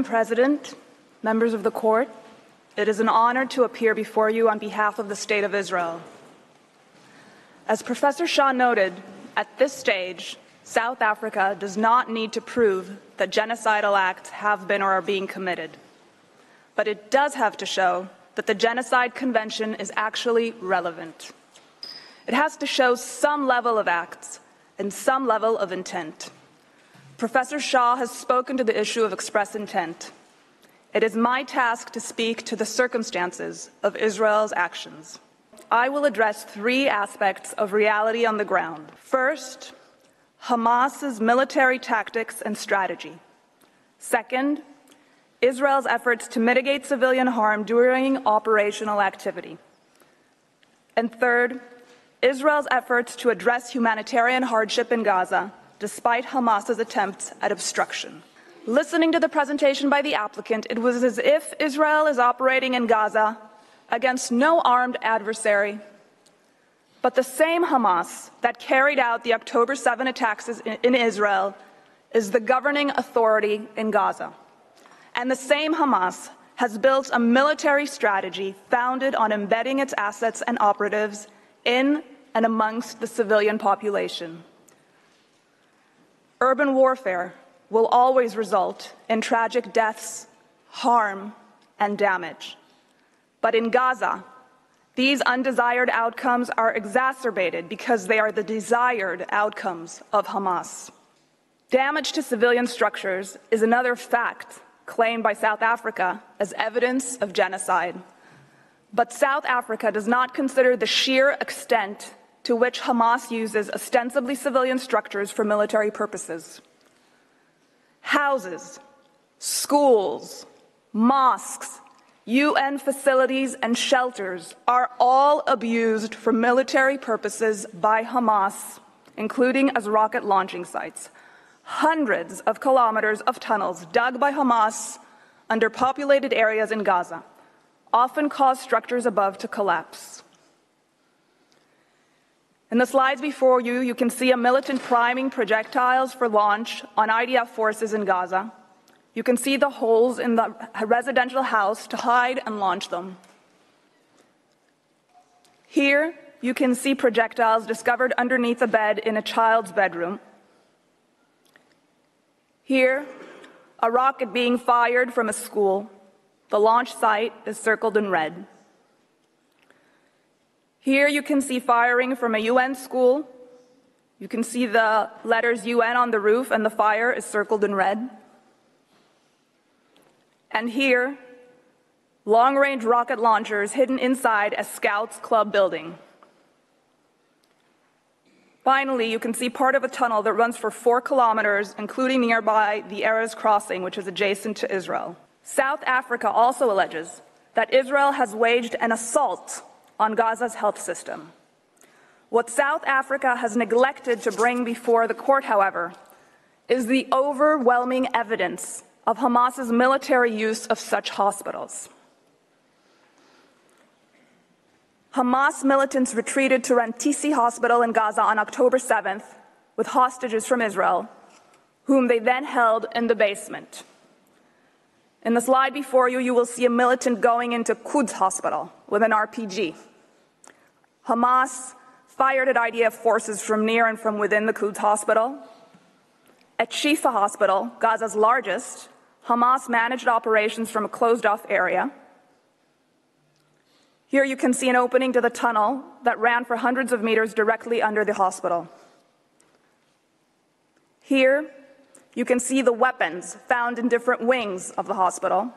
Madam President, members of the court, it is an honor to appear before you on behalf of the State of Israel. As Professor Shah noted, at this stage, South Africa does not need to prove that genocidal acts have been or are being committed. But it does have to show that the Genocide Convention is actually relevant. It has to show some level of acts and some level of intent. Professor Shah has spoken to the issue of express intent. It is my task to speak to the circumstances of Israel's actions. I will address three aspects of reality on the ground. First, Hamas's military tactics and strategy. Second, Israel's efforts to mitigate civilian harm during operational activity. And third, Israel's efforts to address humanitarian hardship in Gaza, despite Hamas's attempts at obstruction. Listening to the presentation by the applicant, it was as if Israel is operating in Gaza against no armed adversary, but the same Hamas that carried out the October 7 attacks in Israel is the governing authority in Gaza. And the same Hamas has built a military strategy founded on embedding its assets and operatives in and amongst the civilian population. Urban warfare will always result in tragic deaths, harm, and damage. But in Gaza, these undesired outcomes are exacerbated because they are the desired outcomes of Hamas. Damage to civilian structures is another fact claimed by South Africa as evidence of genocide. But South Africa does not consider the sheer extent to which Hamas uses ostensibly civilian structures for military purposes. Houses, schools, mosques, UN facilities, and shelters are all abused for military purposes by Hamas, including as rocket launching sites. Hundreds of kilometers of tunnels dug by Hamas under populated areas in Gaza often cause structures above to collapse. In the slides before you, you can see a militant priming projectiles for launch on IDF forces in Gaza. You can see the holes in the residential house to hide and launch them. Here, you can see projectiles discovered underneath a bed in a child's bedroom. Here, a rocket being fired from a school. The launch site is circled in red. Here you can see firing from a UN school. You can see the letters UN on the roof, and the fire is circled in red. And here, long-range rocket launchers hidden inside a Scouts Club building. Finally, you can see part of a tunnel that runs for 4 kilometers, including nearby the Erez crossing, which is adjacent to Israel. South Africa also alleges that Israel has waged an assault on Gaza's health system. What South Africa has neglected to bring before the court, however, is the overwhelming evidence of Hamas's military use of such hospitals. Hamas militants retreated to Rantisi Hospital in Gaza on October 7th with hostages from Israel, whom they then held in the basement. In the slide before you, you will see a militant going into Quds Hospital with an RPG. Hamas fired at IDF forces from near and from within the Quds Hospital. At Shifa Hospital, Gaza's largest, Hamas managed operations from a closed-off area. Here you can see an opening to the tunnel that ran for hundreds of meters directly under the hospital. Here, you can see the weapons found in different wings of the hospital.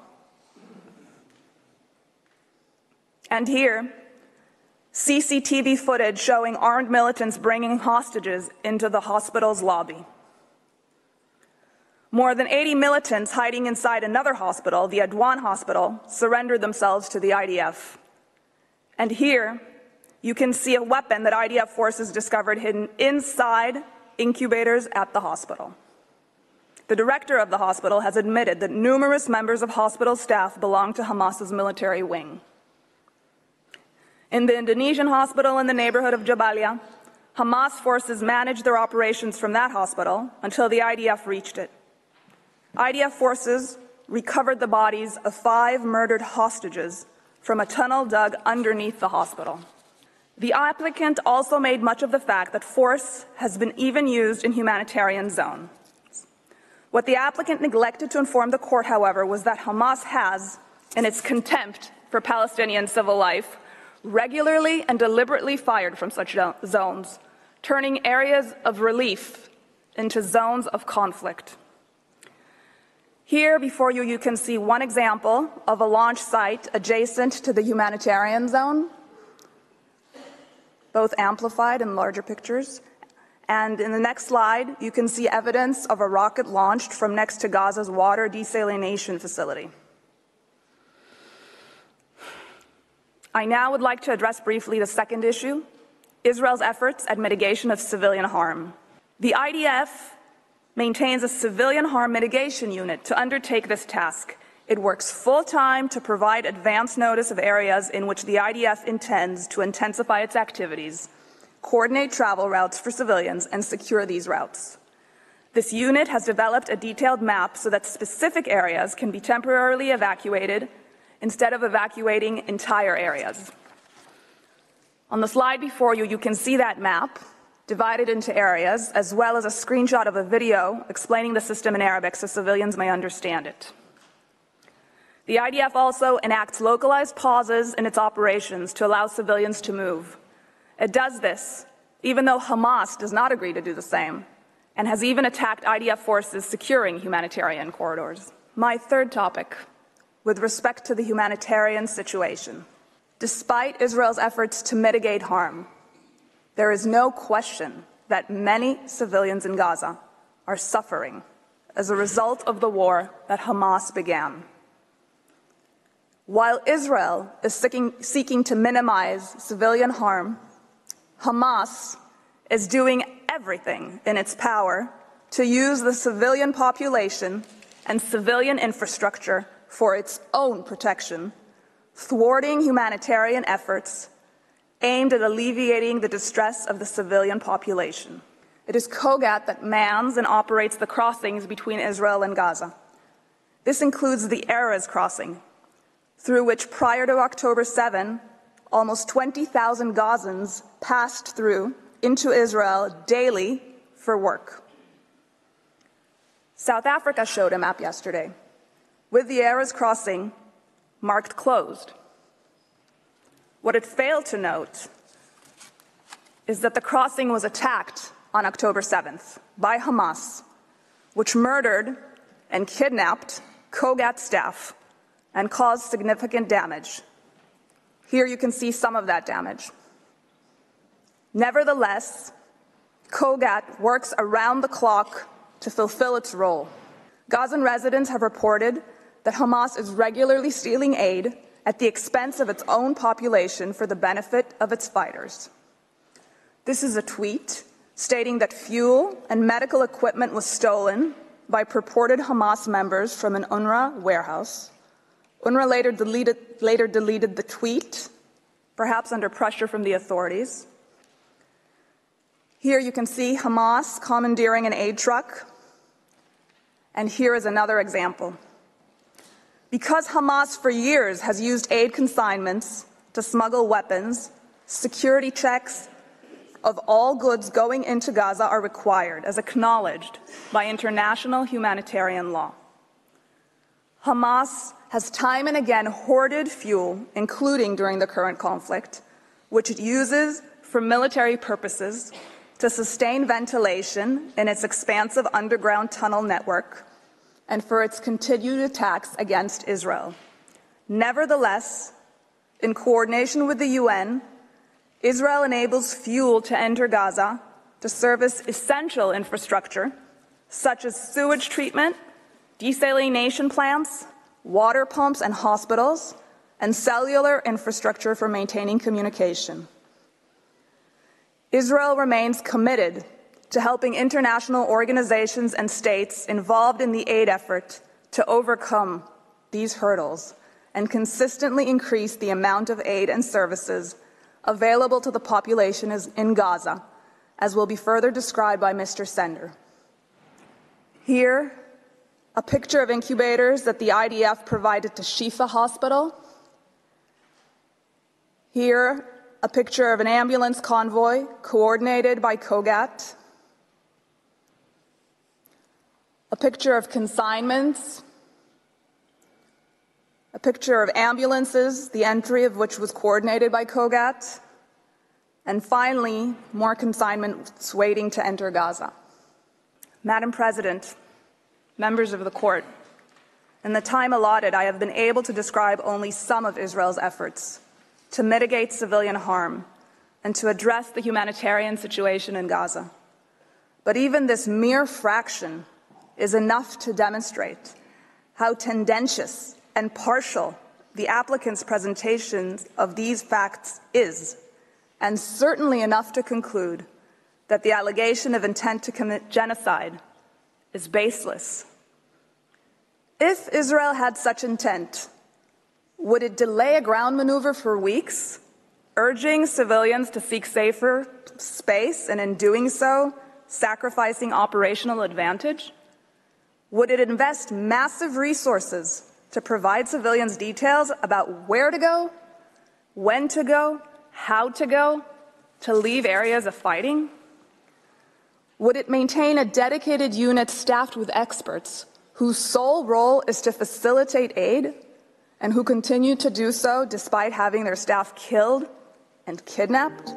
And here, CCTV footage showing armed militants bringing hostages into the hospital's lobby. More than 80 militants hiding inside another hospital, the Adwan Hospital, surrendered themselves to the IDF. And here, you can see a weapon that IDF forces discovered hidden inside incubators at the hospital. The director of the hospital has admitted that numerous members of hospital staff belong to Hamas's military wing. In the Indonesian hospital in the neighborhood of Jabalia, Hamas forces managed their operations from that hospital until the IDF reached it. IDF forces recovered the bodies of 5 murdered hostages from a tunnel dug underneath the hospital. The applicant also made much of the fact that force has been even used in humanitarian zones. What the applicant neglected to inform the court, however, was that Hamas has, in its contempt for Palestinian civil life, regularly and deliberately fired from such zones, turning areas of relief into zones of conflict. Here before you, you can see one example of a launch site adjacent to the humanitarian zone, both amplified in larger pictures. And in the next slide, you can see evidence of a rocket launched from next to Gaza's water desalination facility. I now would like to address briefly the second issue, Israel's efforts at mitigation of civilian harm. The IDF maintains a civilian harm mitigation unit to undertake this task. It works full-time to provide advance notice of areas in which the IDF intends to intensify its activities, coordinate travel routes for civilians, and secure these routes. This unit has developed a detailed map so that specific areas can be temporarily evacuated instead of evacuating entire areas. On the slide before you, you can see that map divided into areas, as well as a screenshot of a video explaining the system in Arabic so civilians may understand it. The IDF also enacts localized pauses in its operations to allow civilians to move. It does this even though Hamas does not agree to do the same, and has even attacked IDF forces securing humanitarian corridors. My third topic, with respect to the humanitarian situation. Despite Israel's efforts to mitigate harm, there is no question that many civilians in Gaza are suffering as a result of the war that Hamas began. While Israel is seeking to minimize civilian harm, Hamas is doing everything in its power to use the civilian population and civilian infrastructure for its own protection, thwarting humanitarian efforts aimed at alleviating the distress of the civilian population. It is Kogat that mans and operates the crossings between Israel and Gaza. This includes the Erez crossing, through which prior to October 7, almost 20,000 Gazans passed through into Israel daily for work. South Africa showed a map yesterday, with the Erez crossing marked closed. What it failed to note is that the crossing was attacked on October 7th by Hamas, which murdered and kidnapped Kogat staff and caused significant damage. Here you can see some of that damage. Nevertheless, Kogat works around the clock to fulfill its role. Gazan residents have reported that Hamas is regularly stealing aid at the expense of its own population for the benefit of its fighters. This is a tweet stating that fuel and medical equipment was stolen by purported Hamas members from an UNRWA warehouse. UNRWA later deleted the tweet, perhaps under pressure from the authorities. Here you can see Hamas commandeering an aid truck. And here is another example. Because Hamas for years has used aid consignments to smuggle weapons, security checks of all goods going into Gaza are required, as acknowledged by international humanitarian law. Hamas has time and again hoarded fuel, including during the current conflict, which it uses for military purposes to sustain ventilation in its expansive underground tunnel network and for its continued attacks against Israel. Nevertheless, in coordination with the UN, Israel enables fuel to enter Gaza to service essential infrastructure such as sewage treatment, desalination plants, water pumps and hospitals, and cellular infrastructure for maintaining communication. Israel remains committed to helping international organizations and states involved in the aid effort to overcome these hurdles and consistently increase the amount of aid and services available to the population in Gaza, as will be further described by Mr. Sender. Here, a picture of incubators that the IDF provided to Shifa Hospital. Here, a picture of an ambulance convoy coordinated by COGAT. A picture of consignments. A picture of ambulances, the entry of which was coordinated by COGAT. And finally, more consignments waiting to enter Gaza. Madam President, members of the court, in the time allotted, I have been able to describe only some of Israel's efforts to mitigate civilian harm and to address the humanitarian situation in Gaza. But even this mere fraction is enough to demonstrate how tendentious and partial the applicant's presentation of these facts is, and certainly enough to conclude that the allegation of intent to commit genocide is baseless. If Israel had such intent, would it delay a ground maneuver for weeks, urging civilians to seek safer space, and in doing so, sacrificing operational advantage? Would it invest massive resources to provide civilians details about where to go, when to go, how to go, to leave areas of fighting? Would it maintain a dedicated unit staffed with experts whose sole role is to facilitate aid and who continue to do so despite having their staff killed and kidnapped?